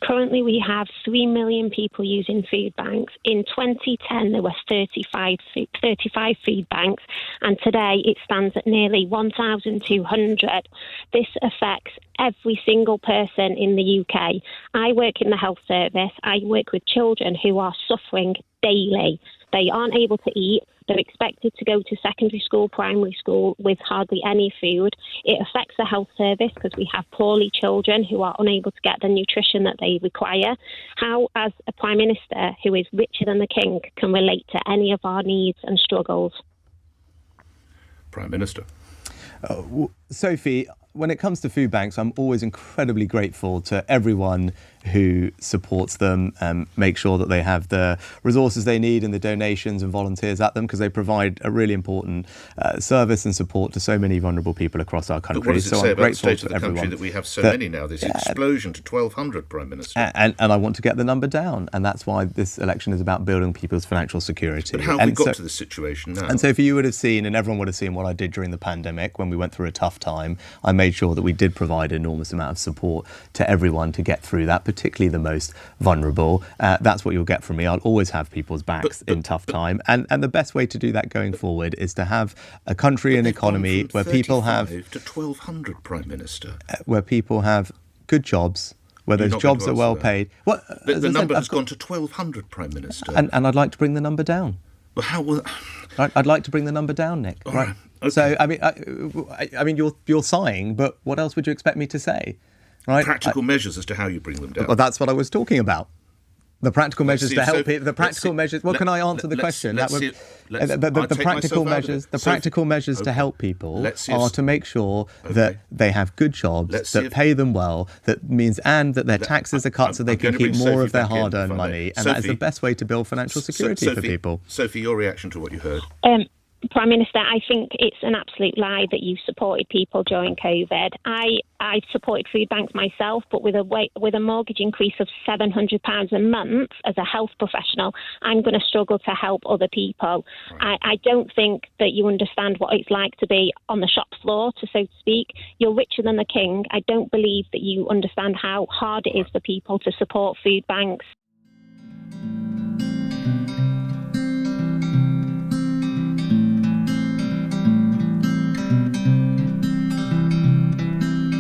Currently, we have 3 million people using food banks. In 2010, there were 35 food banks, and today it stands at nearly 1,200. This affects every single person in the UK. I work in the health service. I work with children who are suffering daily. They aren't able to eat. They're expected to go to secondary school, primary school with hardly any food. It affects the health service because we have poorly children who are unable to get the nutrition that they require. How, as a Prime Minister who is richer than the King, can relate to any of our needs and struggles? Prime Minister. Sophie, when it comes to food banks, I'm always incredibly grateful to everyone who supports them and make sure that they have the resources they need and the donations and volunteers at them, because they provide a really important service and support to so many vulnerable people across our country. But what does it say I'm about the state of the everyone country that we have so many now? This explosion to 1,200, Prime Minister. And I want to get the number down, and that's why this election is about building people's financial security. But how have we got to this situation now? And so if you would have seen, and everyone would have seen what I did during the pandemic when we went through a tough time, I made sure that we did provide an enormous amount of support to everyone to get through that, particularly the most vulnerable. That's what you'll get from me. I'll always have people's backs in tough time. And the best way to do that going forward is to have a country and economy where people have... to 1,200, Prime Minister. Where people have good jobs, where those jobs are well paid. Well, the number has gone to 1,200, Prime Minister. And I'd like to bring the number down. Well, how will... I'd like to bring the number down, Nick. All right. Okay. So, I mean, you're sighing, but what else would you expect me to say? Right? Practical measures as to how you bring them down. Well, that's what I was talking about. The practical measures to help people. The practical measures. Well, can I answer the question? The practical measures to help people are to make sure that they have good jobs, that pay them well, that means and that their taxes are cut so they can keep more of their hard-earned money, and that is the best way to build financial security for people. Sophie, your reaction to what you heard? Prime Minister, I think it's an absolute lie that you supported people during COVID. I supported food banks myself, but with a mortgage increase of £700 a month as a health professional, I'm going to struggle to help other people. Right. I don't think that you understand what it's like to be on the shop floor, so to speak. You're richer than the King. I don't believe that you understand how hard it is for people to support food banks.